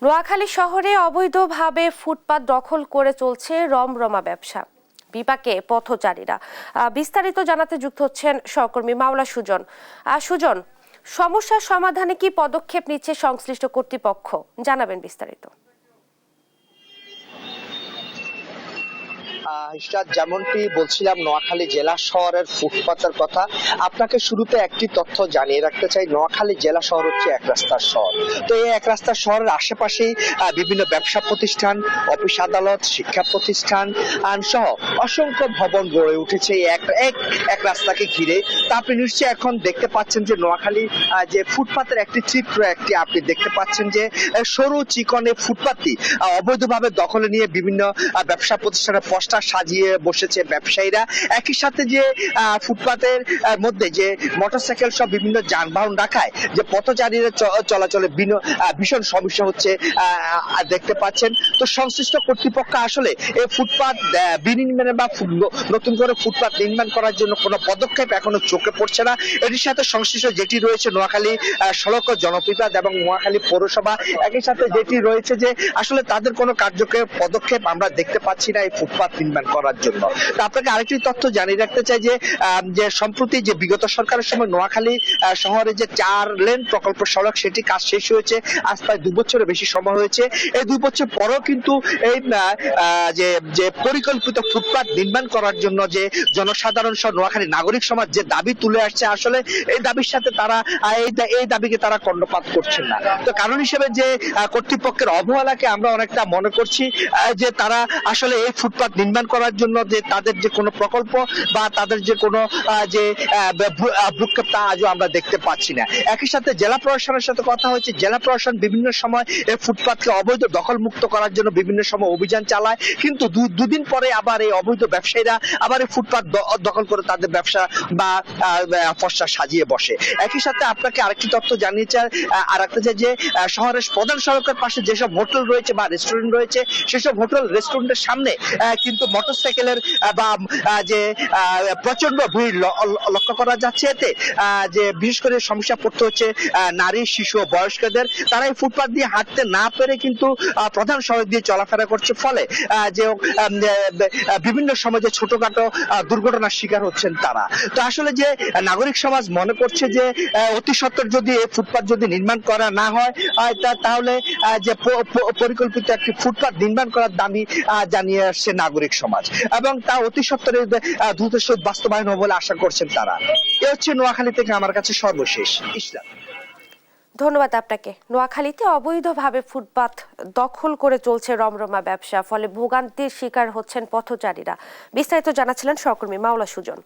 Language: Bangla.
নোয়াখালী শহরে অবৈধভাবে ফুটপাত দখল করে চলছে রমরমা ব্যবসা। বিপাকে পথচারীরা। বিস্তারিত জানাতে যুক্ত হচ্ছেন সহকর্মী মাওলা সুজন। সুজন, সমস্যার সমাধানে কি পদক্ষেপ নিচ্ছে সংশ্লিষ্ট কর্তৃপক্ষ, জানাবেন বিস্তারিত। যেমনটি বলছিলাম, নোয়াখালী জেলা শহরের ফুটপাতের কথা আপনাকে শুরুতে একটি তথ্য জানিয়ে রাখতে চাই। নোয়াখালী জেলা শহর হচ্ছে এক রাস্তার শহর। তো এই এক রাস্তার শহরের আশেপাশেই বিভিন্ন ব্যবসা প্রতিষ্ঠান, অফিস আদালত, শিক্ষা প্রতিষ্ঠান সহ অসংখ্য ভবন গড়ে উঠেছে এক রাস্তাকে ঘিরে। তা আপনি নিশ্চয়ই এখন দেখতে পাচ্ছেন যে নোয়াখালী যে ফুটপাতের একটি চিত্র আপনি দেখতে পাচ্ছেন যে সরু চিকনে ফুটপাতটি অবৈধভাবে দখলে নিয়ে বিভিন্ন ব্যবসা প্রতিষ্ঠানের পোস্টার সাজিয়ে বসেছে ব্যবসায়ীরা। একই সাথে যে ফুটপাতের মধ্যে যে মোটরসাইকেল সব বিভিন্ন যানবাহন রাখায় যে পথচারীরা চলাচলে ভীষণ সমস্যা হচ্ছে দেখতে পাচ্ছেন। তো সংশ্লিষ্ট কর্তৃপক্ষ আসলে এই ফুটপাত বিনির্মাণে বা নতুন করে ফুটপাত নির্মাণ করার জন্য কোনো পদক্ষেপ এখনো চোখে পড়ছে না। এটির সাথে সংশ্লিষ্ট যেটি রয়েছে নোয়াখালী সড়ক জনবিভাগ এবং নোয়াখালী পৌরসভা, একই সাথে যেটি রয়েছে যে আসলে তাদের কোনো কার্যকর পদক্ষেপ আমরা দেখতে পাচ্ছি না এই ফুটপাত নির্মাণ করার জন্য। তো আপনাকে আরেকটি তথ্য জানিয়ে রাখতে চাই যে সম্প্রতি যে বিগত সরকারের সময় নোয়াখালী শহরে যে 4 লেন প্রকল্প সড়ক সেটি কাজ শেষ হয়েছে, আজ প্রায় 2 বছরের বেশি সময় হয়েছে। এই 2 বছর পরেও কিন্তু এই যে পরিকল্পিত ফুটপাত নির্মাণ করার জন্য যে জনসাধারণ সহ নোয়াখালী নাগরিক সমাজ যে দাবি তুলে আসছে, আসলে এই দাবির সাথে তারা এই দাবিকে তারা কর্ণপাত করছেন না। তো কারণ হিসেবে যে কর্তৃপক্ষের অবহেলাকে আমরা অনেকটা মনে করছি যে তারা আসলে এই ফুটপাত নির্মাণ করার জন্য যে তাদের যে কোনো প্রকল্প বা তাদের যে কোনো যে ভ্রুক্ষেপ তা আজও আমরা দেখতে পাচ্ছি না। একই সাথে জেলা প্রশাসনের সাথে কথা হয়েছে, জেলা প্রশাসন বিভিন্ন সময় এই ফুটপাতকে অবৈধ দখল মুক্ত করার জন্য বিভিন্ন সময় অভিযান চালায়, কিন্তু দুদিন পরে আবার এই অবৈধ ব্যবসায়ীরা আবার এই ফুটপাত দখল করে তাদের ব্যবসা বা ফসা সাজিয়ে বসে। একই সাথে আপনাকে আরেকটি তথ্য জানিয়ে রাখতে চাই যে শহরের প্রধান সড়কের পাশে যেসব হোটেল রয়েছে বা রেস্টুরেন্ট রয়েছে, সেসব হোটেল রেস্টুরেন্টের সামনে কিন্তু মোটরসাইকেলের বা যে প্রচন্ড ভিড় লক্ষ্য করা যাচ্ছে। এতে যে বিশেষ করে সমস্যা পড়তে হচ্ছে নারী, শিশু ও বয়স্কদের। তারা এই ফুটপাত দিয়ে হাঁটতে না পেরে কিন্তু প্রধান সড়ক দিয়ে চলাফেরা করছে, ফলে যে বিভিন্ন সময় যে ছোটখাটো দুর্ঘটনার শিকার হচ্ছেন তারা। তো আসলে যে নাগরিক সমাজ মনে করছে যে অতি সত্বর যদি এই ফুটপাত যদি নির্মাণ করা না হয় তাহলে যে পরিকল্পিত একটি ফুটপাত নির্মাণ করার দাবি জানিয়ে আসছে নাগরিক সমাজ, এবং তা অতি সত্বরে দ্রুত বাস্তবায়ন হবে বলে আশা করছেন তারা। এ হচ্ছে নোয়াখালী থেকে আমার কাছে সর্বশেষ। ইসলাম, ধন্যবাদ আপনাকে। নোয়াখালীতে অবৈধভাবে ফুটপাত দখল করে চলছে রমরমা ব্যবসা, ফলে ভোগান্তির শিকার হচ্ছেন পথচারীরা। বিস্তারিত জানাচ্ছিলেন সহকর্মী মাওলা সুজন।